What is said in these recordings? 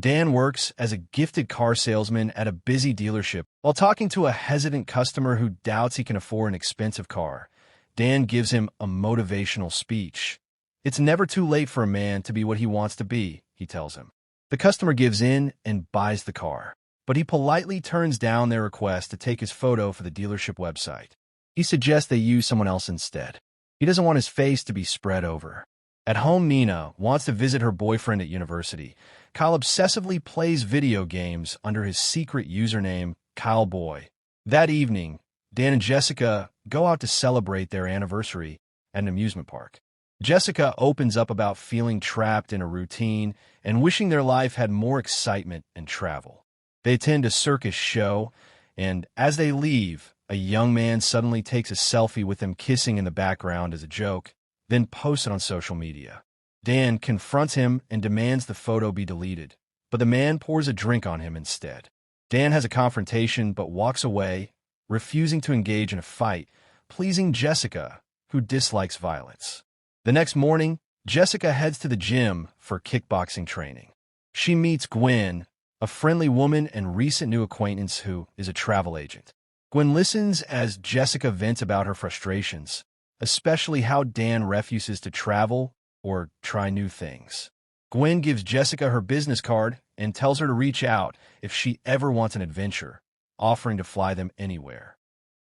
Dan works as a gifted car salesman at a busy dealership. While talking to a hesitant customer who doubts he can afford an expensive car, Dan gives him a motivational speech. "It's never too late for a man to be what he wants to be," he tells him. The customer gives in and buys the car, but he politely turns down their request to take his photo for the dealership website. He suggests they use someone else instead. He doesn't want his face to be spread over. At home, Nina wants to visit her boyfriend at university. Kyle obsessively plays video games under his secret username, Kyle Boy. That evening, Dan and Jessica go out to celebrate their anniversary at an amusement park. Jessica opens up about feeling trapped in a routine and wishing their life had more excitement and travel. They attend a circus show, and as they leave, a young man suddenly takes a selfie with them kissing in the background as a joke, then posts it on social media. Dan confronts him and demands the photo be deleted, but the man pours a drink on him instead. Dan has a confrontation but walks away, refusing to engage in a fight, pleasing Jessica, who dislikes violence. The next morning, Jessica heads to the gym for kickboxing training. She meets Gwen, a friendly woman and recent new acquaintance who is a travel agent. Gwen listens as Jessica vents about her frustrations, especially how Dan refuses to travel or try new things. Gwen gives Jessica her business card and tells her to reach out if she ever wants an adventure, offering to fly them anywhere.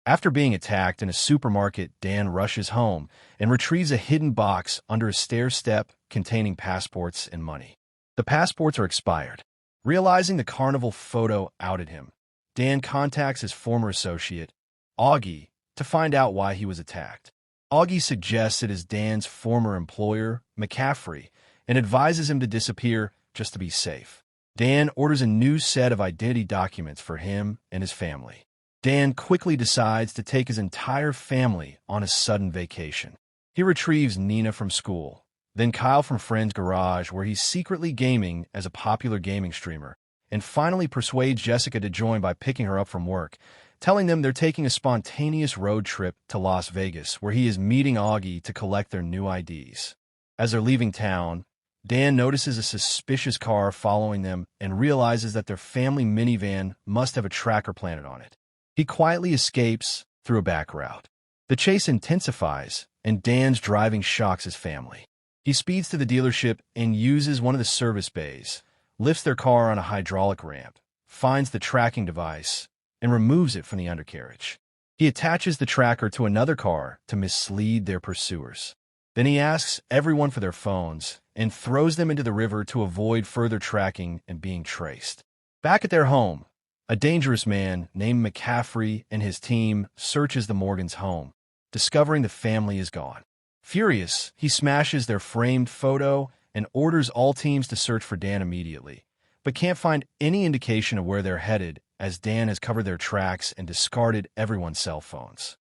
After being attacked in a supermarket, Dan rushes home and retrieves a hidden box under a stair step containing passports and money. The passports are expired. Realizing the carnival photo outed him, Dan contacts his former associate, Augie, to find out why he was attacked. Augie suggests it is Dan's former employer, McCaffrey, and advises him to disappear just to be safe. Dan orders a new set of identity documents for him and his family. Dan quickly decides to take his entire family on a sudden vacation. He retrieves Nina from school, then Kyle from friend's garage where he's secretly gaming as a popular gaming streamer, and finally persuades Jessica to join by picking her up from work, telling them they're taking a spontaneous road trip to Las Vegas, where he is meeting Augie to collect their new IDs. As they're leaving town, Dan notices a suspicious car following them and realizes that their family minivan must have a tracker planted on it. He quietly escapes through a back route. The chase intensifies, and Dan's driving shocks his family. He speeds to the dealership and uses one of the service bays, lifts their car on a hydraulic ramp, finds the tracking device, and removes it from the undercarriage. He attaches the tracker to another car to mislead their pursuers. Then he asks everyone for their phones and throws them into the river to avoid further tracking and being traced. Back at their home, a dangerous man named McCaffrey and his team searches the Morgans' home, discovering the family is gone. Furious, he smashes their framed photo and orders all teams to search for Dan immediately, but can't find any indication of where they're headed as Dan has covered their tracks and discarded everyone's cell phones.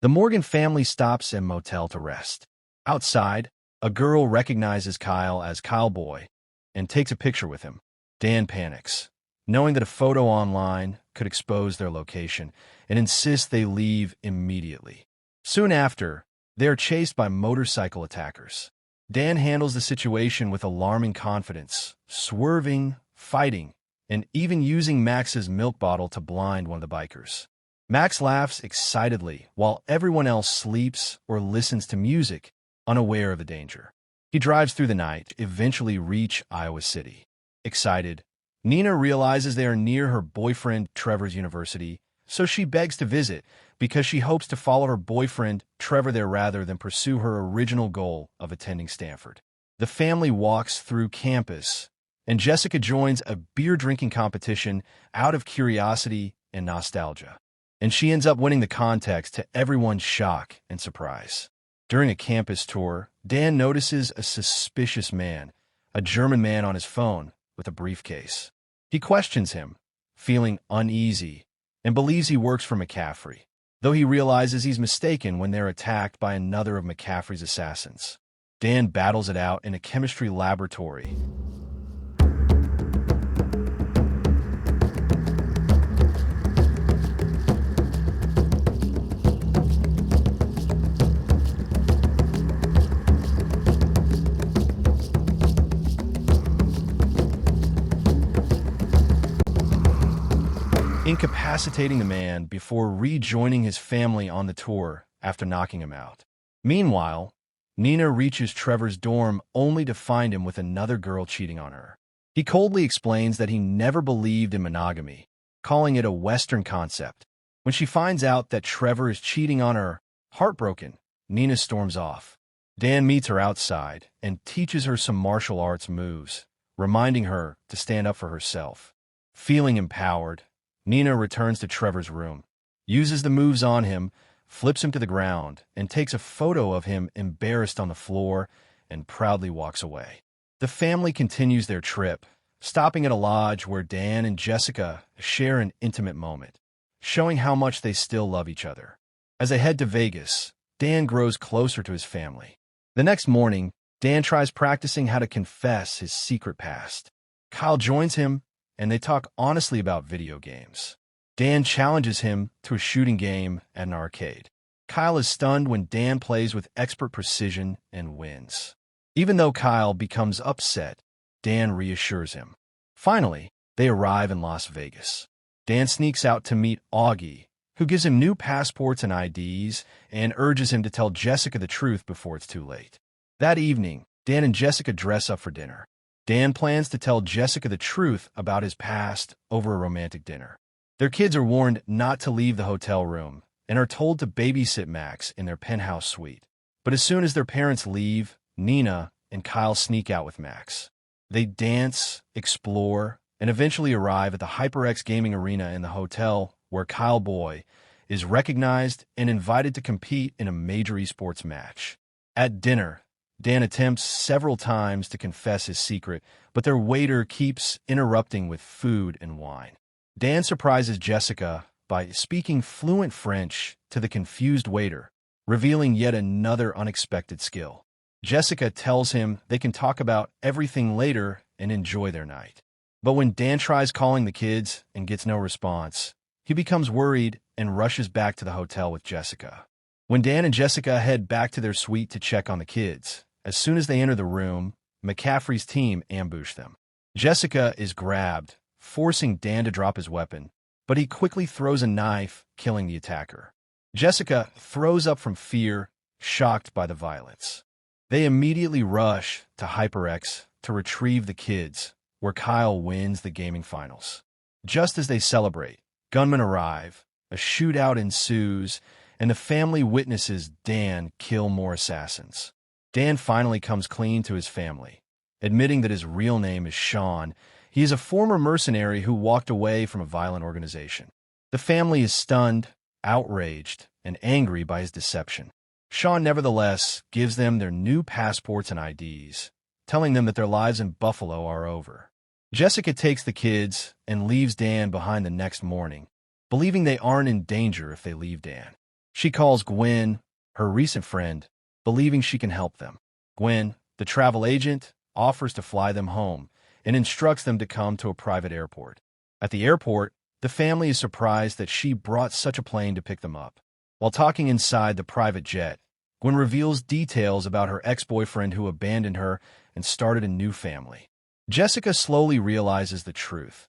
The Morgan family stops at a motel to rest. Outside, a girl recognizes Kyle as Kyle Boy and takes a picture with him. Dan panics, knowing that a photo online could expose their location, and insists they leave immediately. Soon after, they are chased by motorcycle attackers. Dan handles the situation with alarming confidence, swerving, fighting, and even using Max's milk bottle to blind one of the bikers. Max laughs excitedly while everyone else sleeps or listens to music, unaware of the danger. He drives through the night, eventually reach Iowa City. Excited, Nina realizes they are near her boyfriend Trevor's university, so she begs to visit because she hopes to follow her boyfriend Trevor there rather than pursue her original goal of attending Stanford. The family walks through campus, and Jessica joins a beer-drinking competition out of curiosity and nostalgia. And she ends up winning the contest to everyone's shock and surprise. During a campus tour, Dan notices a suspicious man, a German man on his phone with a briefcase. He questions him, feeling uneasy, and believes he works for McCaffrey, though he realizes he's mistaken when they're attacked by another of McCaffrey's assassins. Dan battles it out in a chemistry laboratory. incapacitating the man before rejoining his family on the tour after knocking him out. Meanwhile, Nina reaches Trevor's dorm only to find him with another girl cheating on her. He coldly explains that he never believed in monogamy, calling it a Western concept. When she finds out that Trevor is cheating on her, heartbroken, Nina storms off. Dan meets her outside and teaches her some martial arts moves, reminding her to stand up for herself. Feeling empowered, Nina returns to Trevor's room, uses the moves on him, flips him to the ground, and takes a photo of him embarrassed on the floor and proudly walks away. The family continues their trip, stopping at a lodge where Dan and Jessica share an intimate moment, showing how much they still love each other. As they head to Vegas, Dan grows closer to his family. The next morning, Dan tries practicing how to confess his secret past. Kyle joins him, and they talk honestly about video games. Dan challenges him to a shooting game at an arcade. Kyle is stunned when Dan plays with expert precision and wins. Even though Kyle becomes upset, Dan reassures him. Finally, they arrive in Las Vegas. Dan sneaks out to meet Augie, who gives him new passports and IDs and urges him to tell Jessica the truth before it's too late. That evening, Dan and Jessica dress up for dinner. Dan plans to tell Jessica the truth about his past over a romantic dinner. Their kids are warned not to leave the hotel room and are told to babysit Max in their penthouse suite. But as soon as their parents leave, Nina and Kyle sneak out with Max. They dance, explore, and eventually arrive at the HyperX gaming arena in the hotel where Kyle Boy is recognized and invited to compete in a major esports match. At dinner, Dan attempts several times to confess his secret, but their waiter keeps interrupting with food and wine. Dan surprises Jessica by speaking fluent French to the confused waiter, revealing yet another unexpected skill. Jessica tells him they can talk about everything later and enjoy their night. But when Dan tries calling the kids and gets no response, he becomes worried and rushes back to the hotel with Jessica. When Dan and Jessica head back to their suite to check on the kids, as soon as they enter the room, McCaffrey's team ambush them. Jessica is grabbed, forcing Dan to drop his weapon, but he quickly throws a knife, killing the attacker. Jessica throws up from fear, shocked by the violence. They immediately rush to HyperX to retrieve the kids, where Kyle wins the gaming finals. Just as they celebrate, gunmen arrive, a shootout ensues, and the family witnesses Dan kill more assassins. Dan finally comes clean to his family, admitting that his real name is Sean. He is a former mercenary who walked away from a violent organization. The family is stunned, outraged, and angry by his deception. Sean nevertheless gives them their new passports and IDs, telling them that their lives in Buffalo are over. Jessica takes the kids and leaves Dan behind the next morning, believing they aren't in danger if they leave Dan. She calls Gwen, her recent friend, believing she can help them. Gwen, the travel agent, offers to fly them home and instructs them to come to a private airport. At the airport, the family is surprised that she brought such a plane to pick them up. While talking inside the private jet, Gwen reveals details about her ex-boyfriend who abandoned her and started a new family. Jessica slowly realizes the truth.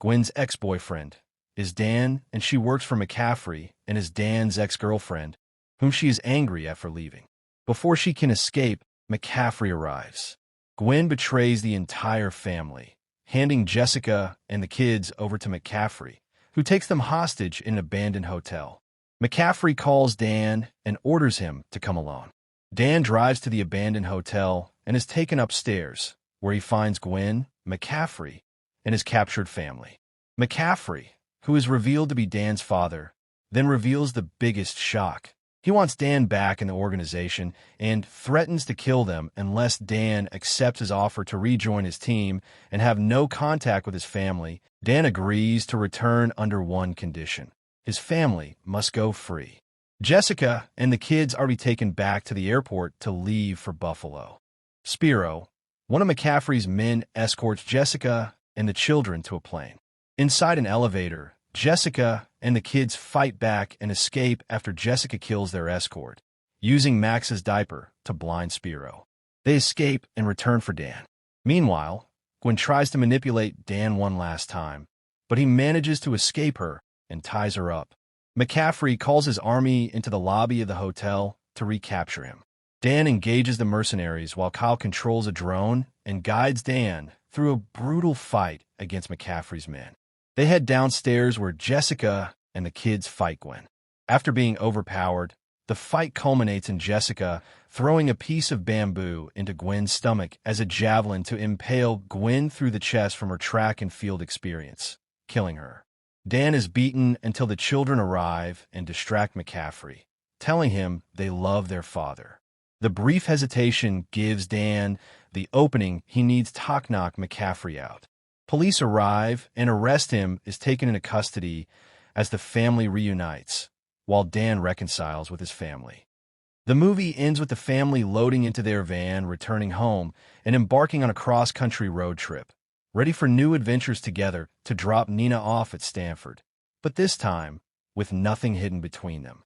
Gwen's ex-boyfriend is Dan, and she works for McCaffrey and is Dan's ex-girlfriend, whom she is angry at for leaving. Before she can escape, McCaffrey arrives. Gwen betrays the entire family, handing Jessica and the kids over to McCaffrey, who takes them hostage in an abandoned hotel. McCaffrey calls Dan and orders him to come alone. Dan drives to the abandoned hotel and is taken upstairs, where he finds Gwen, McCaffrey, and his captured family. McCaffrey, who is revealed to be Dan's father, then reveals the biggest shock. He wants Dan back in the organization and threatens to kill them unless Dan accepts his offer to rejoin his team and have no contact with his family. Dan agrees to return under one condition. His family must go free. Jessica and the kids are taken back to the airport to leave for Buffalo. Spiro, one of McCaffrey's men, escorts Jessica and the children to a plane. Inside an elevator, Jessica and the kids fight back and escape after Jessica kills their escort, using Max's diaper to blind Spiro. They escape and return for Dan. Meanwhile, Gwen tries to manipulate Dan one last time, but he manages to escape her and ties her up. McCaffrey calls his army into the lobby of the hotel to recapture him. Dan engages the mercenaries while Kyle controls a drone and guides Dan through a brutal fight against McCaffrey's men. They head downstairs where Jessica and the kids fight Gwen. After being overpowered, the fight culminates in Jessica throwing a piece of bamboo into Gwen's stomach as a javelin to impale Gwen through the chest from her track and field experience, killing her. Dan is beaten until the children arrive and distract McCaffrey, telling him they love their father. The brief hesitation gives Dan the opening he needs to knock McCaffrey out. Police arrive and arrest him is taken into custody as the family reunites, while Dan reconciles with his family. The movie ends with the family loading into their van, returning home, and embarking on a cross-country road trip, ready for new adventures together to drop Nina off at Stanford, but this time with nothing hidden between them.